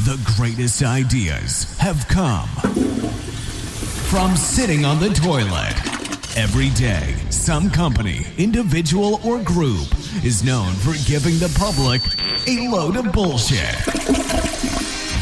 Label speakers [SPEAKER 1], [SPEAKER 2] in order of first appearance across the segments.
[SPEAKER 1] The greatest ideas have come from sitting on the toilet. Every day, some company, individual, or group is known for giving the public a load of bullshit.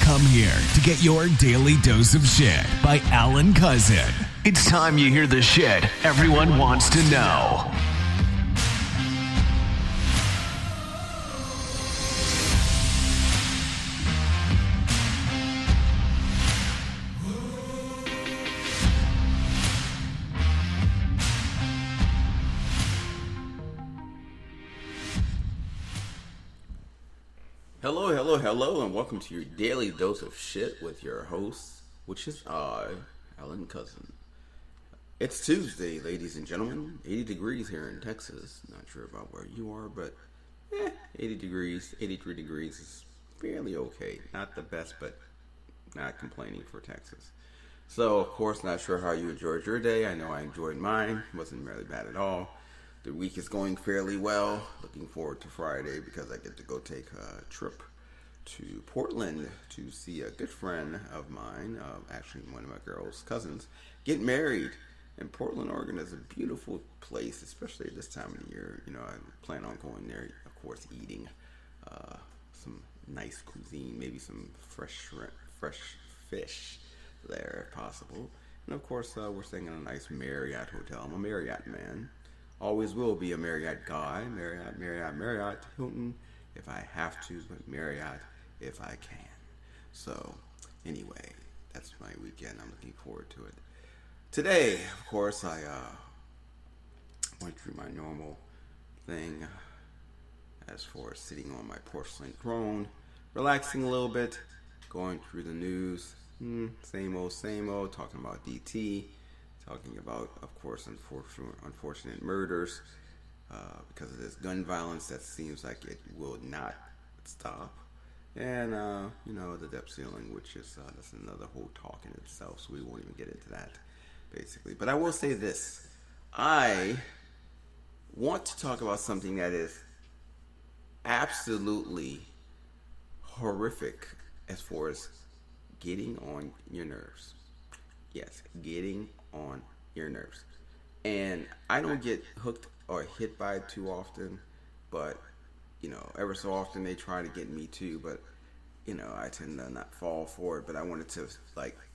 [SPEAKER 1] Come here to get your daily dose of shit by Alan Cousin. It's time you hear the shit everyone wants to know.
[SPEAKER 2] Hello, and welcome to your daily dose of shit with your host, which is I, Alan Cousin. It's Tuesday, ladies and gentlemen. 80 degrees here in Texas. Not sure about where you are, but 80 degrees, 83 degrees is fairly okay. Not the best, but not complaining for Texas. So, of course, not sure how you enjoyed your day. I know I enjoyed mine. Wasn't really bad at all. The week is going fairly well. Looking forward to Friday because I get to go take a trip to Portland to see a good friend of mine, actually one of my girl's cousins, get married. And Portland, Oregon is a beautiful place, especially at this time of the year. You know, I plan on going there, of course, eating some nice cuisine, maybe some fresh fish there if possible. And of course, we're staying in a nice Marriott hotel. I'm a Marriott man. Always will be a Marriott guy. Marriott, Hilton, if I have to, but Marriott if I can. So, anyway, that's my weekend. I'm looking forward to it. Today, of course, I went through my normal thing as for sitting on my porcelain throne, relaxing a little bit, going through the news, same old, talking about DT, talking about, of course, unfortunate murders because of this gun violence that seems like it will not stop. And, the debt ceiling, which is that's another whole talk in itself, so we won't even get into that, basically. But I will say this. I want to talk about something that is absolutely horrific as far as getting on your nerves. Yes, getting on your nerves. And I don't get hooked or hit by it too often, but ever so often they try to get me too, but I tend to not fall for it. But I wanted to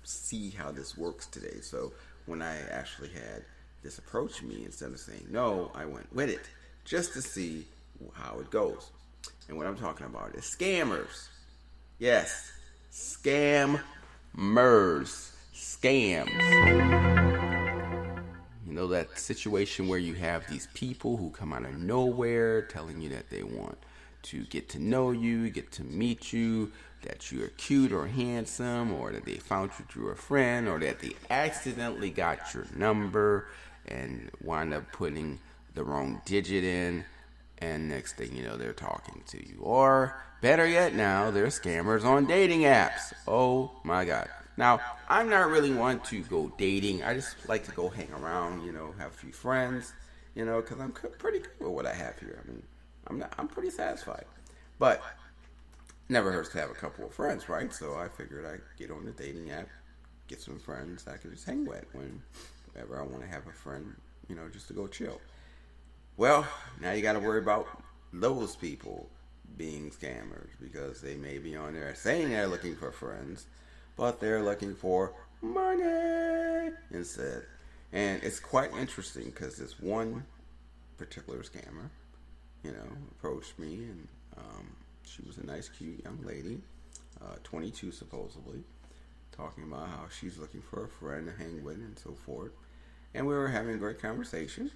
[SPEAKER 2] see how this works today. So when I actually had this approach me, instead of saying no, I went with it just to see how it goes. And what I'm talking about is scammers. Yes, scams. That situation where you have these people who come out of nowhere telling you that they want to get to know you, get to meet you, that you're cute or handsome, or that they found you through a friend, or that they accidentally got your number and wind up putting the wrong digit in, and next thing you know, they're talking to you. Or better yet now, they're scammers on dating apps. Oh my God. Now, I'm not really one to go dating. I just like to go hang around, have a few friends, because I'm pretty good with what I have here. I mean, I'm pretty satisfied. But never hurts to have a couple of friends, right? So I figured I'd get on the dating app, get some friends I could just hang with whenever I want to have a friend, just to go chill. Well, now you got to worry about those people being scammers because they may be on there saying they're looking for friends, but they're looking for money instead. And it's quite interesting because this one particular scammer, approached me, and she was a nice, cute young lady, 22 supposedly, talking about how she's looking for a friend to hang with and so forth. And we were having a great conversation.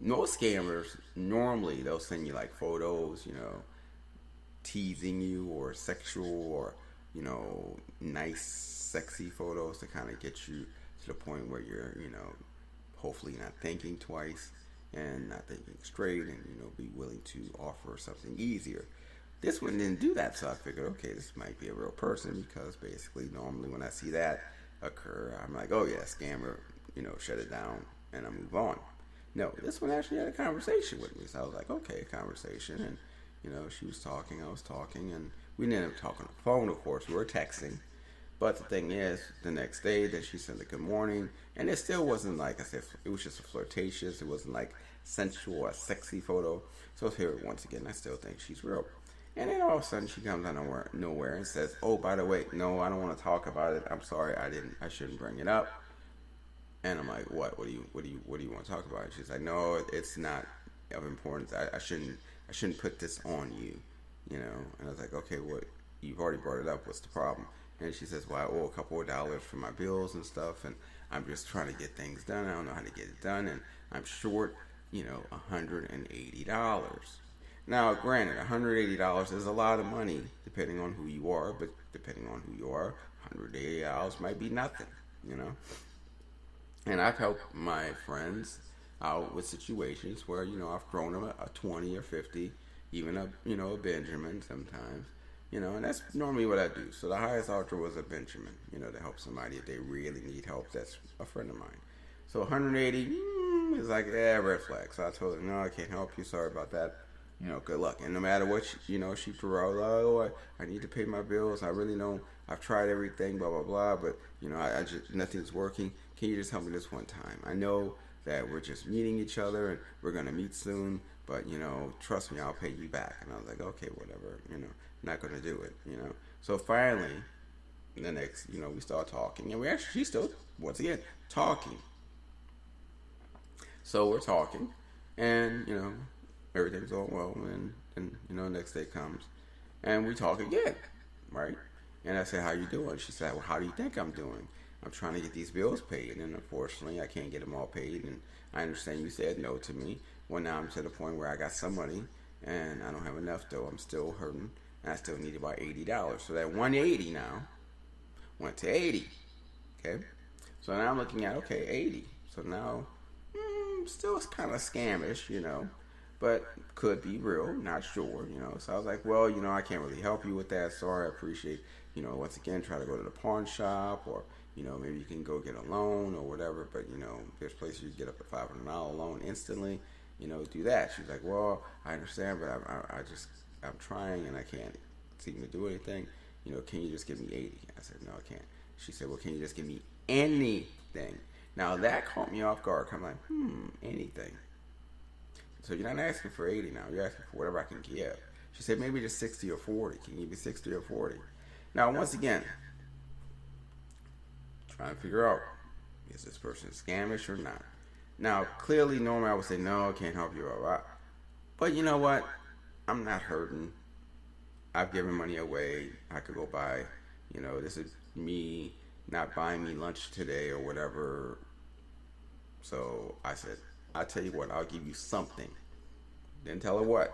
[SPEAKER 2] Most scammers, normally they'll send you photos, teasing you, or sexual, or nice sexy photos to kind of get you to the point where you're hopefully not thinking twice and not thinking straight, and be willing to offer something easier. This one didn't do that, so I figured, okay, this might be a real person, because basically normally when I see that occur, I'm like, oh yeah, scammer, shut it down and I move on. No, this one actually had a conversation with me, so I was like, okay, conversation, and She was talking, I was talking, and we didn't end up talking on the phone, of course. We were texting. But the thing is, the next day that she sent a good morning, and it still wasn't like I said, it was just a flirtatious, it wasn't like sensual or sexy photo. So here once again, I still think she's real. And then all of a sudden she comes out of nowhere and says, "Oh, by the way, no, I don't want to talk about it. I'm sorry, I shouldn't bring it up." And I'm like, "What? What do you want to talk about?" And she's like, "No, it's not of importance. I shouldn't put this on you, And I was like, "Okay, what? You've already brought it up. What's the problem?" And she says, "Well, I owe a couple of dollars for my bills and stuff, and I'm just trying to get things done. I don't know how to get it done, and I'm short, $180. Now, granted, $180 is a lot of money depending on who you are, but depending on who you are, $180 might be nothing, And I've helped my friends out with situations where, I've thrown them a 20 or 50, even a Benjamin sometimes, and that's normally what I do. So the highest offer was a Benjamin, to help somebody if they really need help. That's a friend of mine. So 180 is like, red flag. So I told her, "No, I can't help you. Sorry about that. Good luck." And no matter what, she threw out, "Oh, I need to pay my bills. I really don't. I've tried everything, blah, blah, blah. But, I just, nothing's working. Can you just help me this one time? I know that we're just meeting each other and we're going to meet soon. But, trust me, I'll pay you back." And I was like, "Okay, whatever, not going to do it, So finally, the next, we start talking. And she's still, once again, talking. So we're talking. And, everything's going well, and next day comes, and we talk again, right? And I said, "How you doing?" She said, "Well, how do you think I'm doing? I'm trying to get these bills paid, and unfortunately, I can't get them all paid, and I understand you said no to me. Well, now I'm to the point where I got some money, and I don't have enough, though. I'm still hurting, and I still need about $80. So that 180 now went to 80, okay? So now I'm looking at, okay, 80. So now, still it's kind of scamish, but could be real, not sure, So I was like, "Well, I can't really help you with that. Sorry, I appreciate, once again, try to go to the pawn shop, or, maybe you can go get a loan or whatever, but, there's places you get up to $500 loan instantly, do that." She was like, "Well, I understand, but I'm trying and I can't seem to do anything. Can you just give me 80? I said, "No, I can't." She said, "Well, can you just give me anything?" Now that caught me off guard. I'm like, anything. So you're not asking for 80 now. You're asking for whatever I can give. She said, "Maybe just 60 or 40. Can you give me 60 or 40? Now, once again, trying to figure out, is this person scamish or not? Now, clearly, normally I would say, "No, I can't help you a lot." But you know what? I'm not hurting. I've given money away. I could go buy, this is me not buying me lunch today or whatever. So I said, "I'll tell you what, I'll give you something." Didn't tell her what.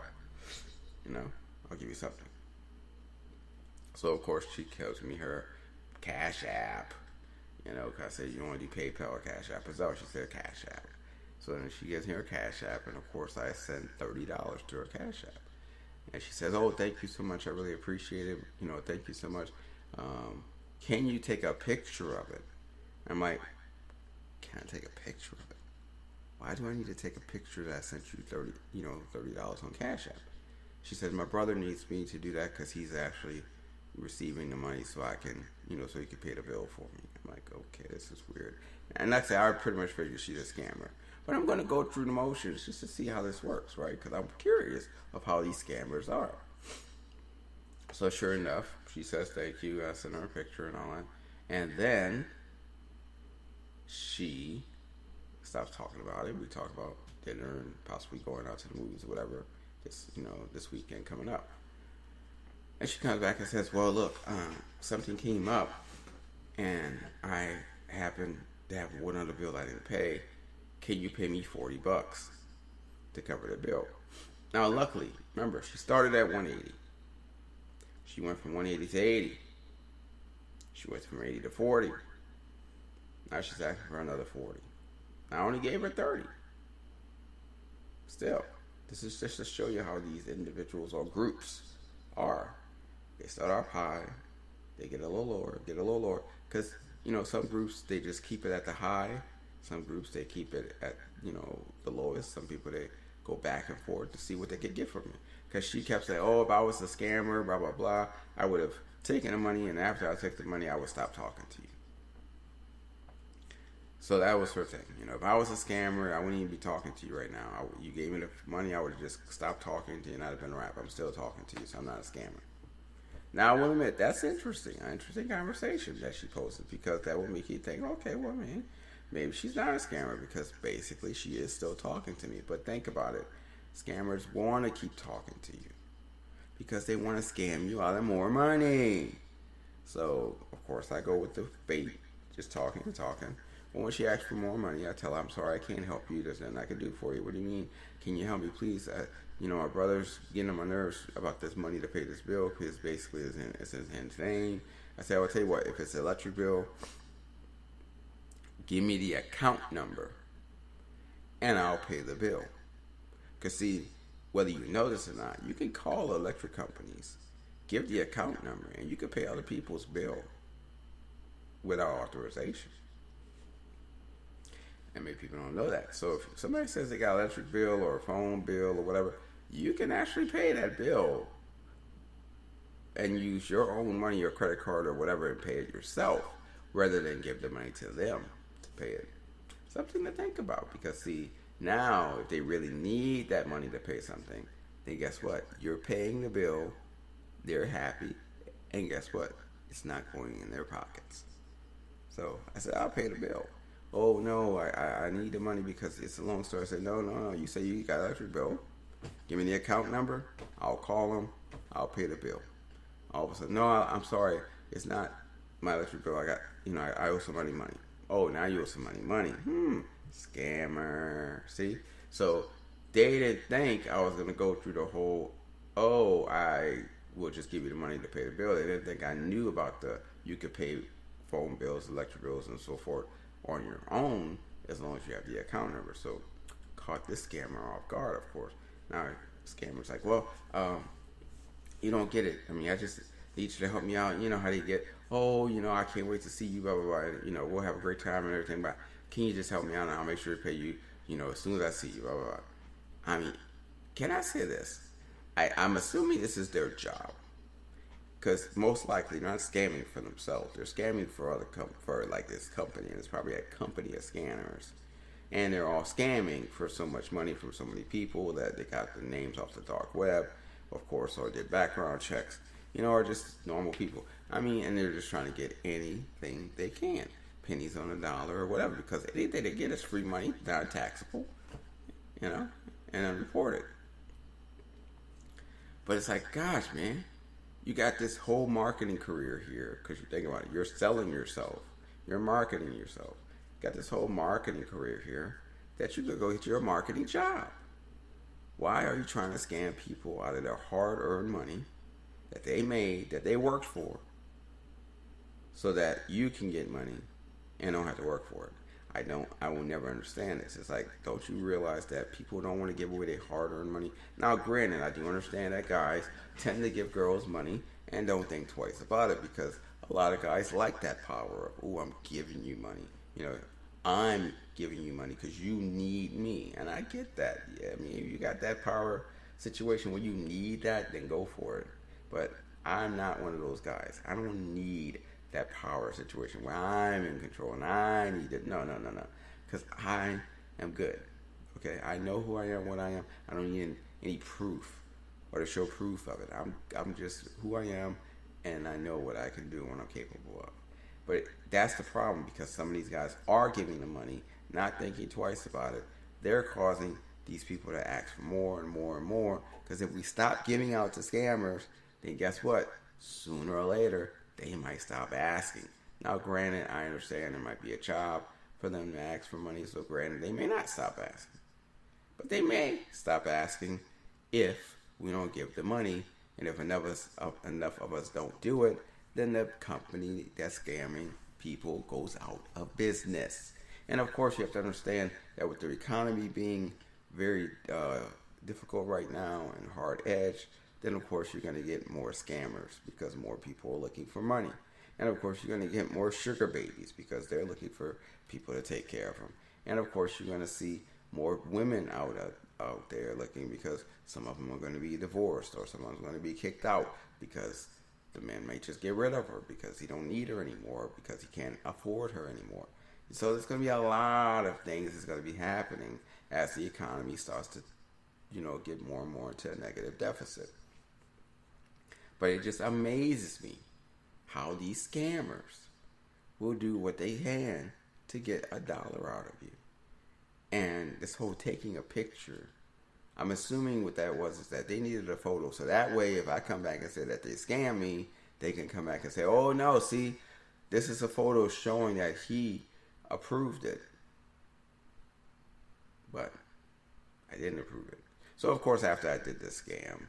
[SPEAKER 2] I'll give you something. So, of course, she tells me her Cash App. Because I said, "You want to do PayPal or Cash App?" So she said Cash App. So then she gives me her Cash App, and of course I send $30 to her Cash App. And she says, "Oh, thank you so much. I really appreciate it. Thank you so much. Can you take a picture of it?" I'm like, "Can I take a picture of it? Why do I need to take a picture that I sent you $30 on Cash App?" She said, "My brother needs me to do that because he's actually receiving the money so I can, so he can pay the bill for me." I'm like, "Okay, this is weird." And like I said, I pretty much figured she's a scammer. But I'm going to go through the motions just to see how this works, right? Because I'm curious of how these scammers are. So sure enough, she says thank you. I sent her a picture and all that. And then she stops talking about it. We talk about dinner and possibly going out to the movies or whatever this weekend coming up. And she comes back and says, "Well, look, something came up and I happen to have one other bill I didn't pay. Can you pay me $40 to cover the bill?" Now, luckily, remember, she started at 180. She went from 180 to 80. She went from 80 to 40. Now she's asking for another 40. I only gave her 30. Still, this is just to show you how these individuals or groups are. They start off high, they get a little lower, because some groups they just keep it at the high. Some groups they keep it at the lowest. Some people they go back and forth to see what they can get from it. Because she kept saying, oh, if I was a scammer, blah, blah, blah, I would have taken the money, and after I took the money, I would stop talking to you. So that was her thing. If I was a scammer, I wouldn't even be talking to you right now. You gave me the money, I would have just stopped talking to you, and I'd have been a wrap. I'm still talking to you, so I'm not a scammer. Now, I will admit, that's interesting. An interesting conversation that she posted, because that would make you think, okay, well, man, maybe she's not a scammer, because basically she is still talking to me. But think about it. Scammers want to keep talking to you because they want to scam you out of more money. So, of course, I go with the bait, just talking and talking. But when she asks for more money, I tell her, I'm sorry, I can't help you. There's nothing I can do for you. What do you mean? Can you help me, please? My brother's getting on my nerves about this money to pay this bill, because basically it's in his name. I say, I'll tell you what, if it's an electric bill, give me the account number, and I'll pay the bill. Because, see, whether you know this or not, you can call electric companies, give the account number, and you can pay other people's bill without authorization. And many people don't know that. So if somebody says they got an electric bill or a phone bill or whatever, you can actually pay that bill and use your own money, your credit card or whatever, and pay it yourself, rather than give the money to them to pay it. Something to think about, because, see, now, if they really need that money to pay something, then guess what? You're paying the bill, they're happy, and guess what? It's not going in their pockets. So I said, I'll pay the bill. Oh, no, I need the money because it's a long story. I said, no, you say you got an electric bill. Give me the account number. I'll call them. I'll pay the bill. All of a sudden, no, I'm sorry. It's not my electric bill. I owe somebody money. Oh, now you owe somebody money. Scammer. See? So they didn't think I was going to go through the whole, I will just give you the money to pay the bill. They didn't think I knew about you could pay phone bills, electric bills, and so forth on your own as long as you have the account number. So caught this scammer off guard, of course. Now, scammer's like, well, you don't get it. I mean, I just need you to help me out. You know how they get, I can't wait to see you, blah, blah, blah. We'll have a great time and everything, but can you just help me out and I'll make sure to pay you, as soon as I see you, blah, blah, blah. I mean, can I say this? I'm assuming this is their job. Because most likely they're not scamming for themselves. They're scamming for this company. And it's probably a company of scanners. And they're all scamming for so much money from so many people that they got the names off the dark web, of course, or did background checks, or just normal people. I mean, and they're just trying to get anything they can. Pennies on a dollar or whatever, because anything they get is free money, not taxable, and unreported. But it's like, gosh, man, you got this whole marketing career here, because you think about it, you're selling yourself, you're marketing yourself. You got this whole marketing career here that you could go get your marketing job. Why are you trying to scam people out of their hard-earned money that they made, that they worked for, so that you can get money and don't have to work for it? I will never understand this. It's like, don't you realize that people don't want to give away their hard-earned money? Now, granted, I do understand that guys tend to give girls money and don't think twice about it, because a lot of guys like that power of, I'm giving you money. I'm giving you money because you need me. And I get that. Yeah, I mean, if you got that power situation where you need that, then go for it. But I'm not one of those guys. I don't need that power situation where I'm in control and I need it. No. Because I am good. Okay? I know who I am, what I am. I don't need any proof or to show proof of it. I'm just who I am, and I know what I can do and what I'm capable of. But that's the problem, because some of these guys are giving the money, not thinking twice about it. They're causing these people to ask for more and more and more, because if we stop giving out to scammers, then guess what? Sooner or later, they might stop asking. Now, granted, I understand there might be a job for them to ask for money, so granted, they may not stop asking. But they may stop asking if we don't give the money, and if enough of us don't do it, then the company that's scamming people goes out of business. And of course, you have to understand that with the economy being very difficult right now and hard edge, then of course you're going to get more scammers because more people are looking for money. And of course you're going to get more sugar babies because they're looking for people to take care of them. And of course you're going to see more women out out there looking, because some of them are going to be divorced, or some of them are going to be kicked out because the man may just get rid of her because he don't need her anymore, because he can't afford her anymore. So there's going to be a lot of things that's going to be happening as the economy starts to, get more and more into a negative deficit. But it just amazes me how these scammers will do what they can to get $1 out of you. And this whole taking a picture, I'm assuming what that was is that they needed a photo. So that way, if I come back and say that they scammed me, they can come back and say, oh no, see, this is a photo showing that he approved it. But I didn't approve it. So of course, after I did this scam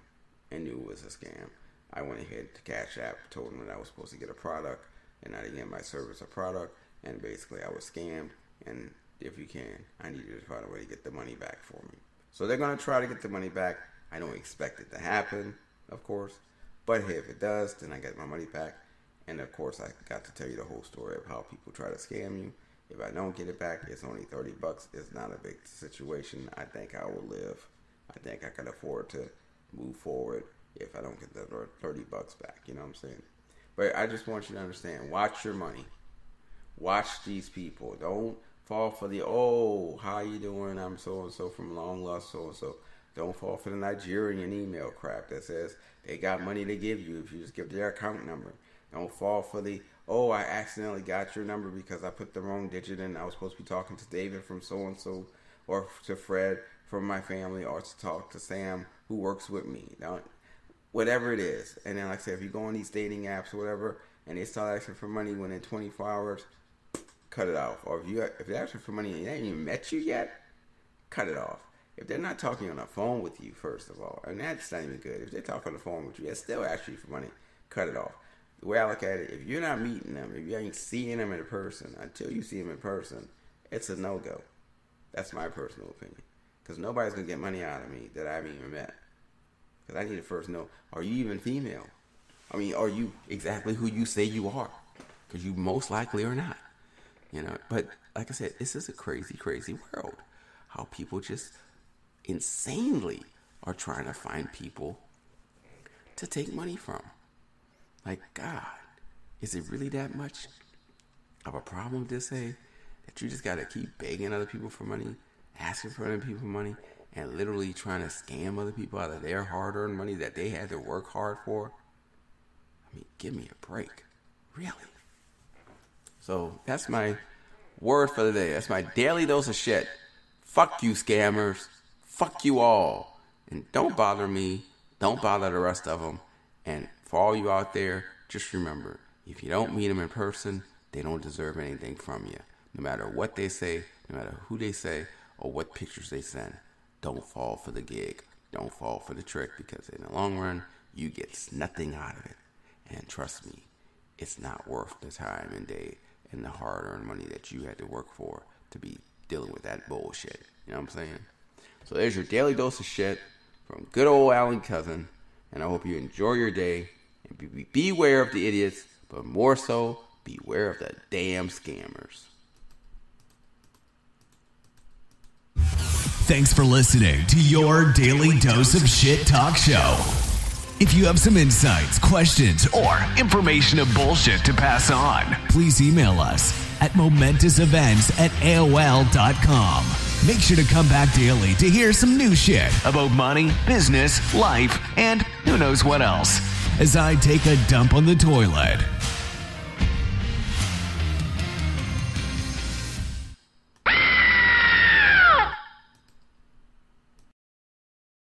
[SPEAKER 2] and knew it was a scam, I went ahead to Cash App, told them that I was supposed to get a product, and I didn't get my service a product, and basically I was scammed, and if you can, I need you to find a way to get the money back for me. So they're going to try to get the money back. I don't expect it to happen, of course, but hey, if it does, then I get my money back. And of course, I got to tell you the whole story of how people try to scam you. If I don't get it back, it's only $30. It's not a big situation. I think I will live. I think I can afford to move forward if I don't get the $30 back. You know what I'm saying? But I just want you to understand, watch your money. Watch these people. Don't fall for the, oh, how you doing? I'm so-and-so from Long Lost so-and-so. Don't fall for the Nigerian email crap that says they got money to give you if you just give their account number. Don't fall for the, oh, I accidentally got your number because I put the wrong digit in. I was supposed to be talking to David from so-and-so, or to Fred from my family, or to talk to Sam who works with me. Now, whatever it is. And then, like I said, if you go on these dating apps or whatever, and they start asking for money within 24 hours, cut it off. Or if they're asking for money and they haven't even met you yet, cut it off. If they're not talking on the phone with you, first of all, and that's not even good. If they talk on the phone with you, they're still asking you for money, cut it off. The way I look at it, if you're not meeting them, if you ain't seeing them in person, until you see them in person, it's a no-go. That's my personal opinion. Because nobody's going to get money out of me that I haven't even met. Because I need to first know, are you even female? I mean, are you exactly who you say you are? Because you most likely are not. But like I said, this is a crazy, crazy world. How people just insanely are trying to find people to take money from. Like, God, is it really that much of a problem to say that you just got to keep begging other people for money, asking for other people for money, and literally trying to scam other people out of their hard-earned money that they had to work hard for? I mean, give me a break. Really? So that's my word for the day. That's my daily dose of shit. Fuck you, scammers. Fuck you all. And don't bother me. Don't bother the rest of them. And for all you out there, just remember, if you don't meet them in person, they don't deserve anything from you. No matter what they say, no matter who they say, or what pictures they send. Don't fall for the gig. Don't fall for the trick, because in the long run, you get nothing out of it. And trust me, it's not worth the time and day and the hard-earned money that you had to work for to be dealing with that bullshit. You know what I'm saying? So there's your daily dose of shit from good old Alan Cousin. And I hope you enjoy your day. And beware of the idiots, but more so, beware of the damn scammers.
[SPEAKER 1] Thanks for listening to your Daily Dose of Shit talk show. If you have some insights, questions, or information of bullshit to pass on, please email us at momentousevents@aol.com. Make sure to come back daily to hear some new shit about money, business, life, and who knows what else as I take a dump on the toilet.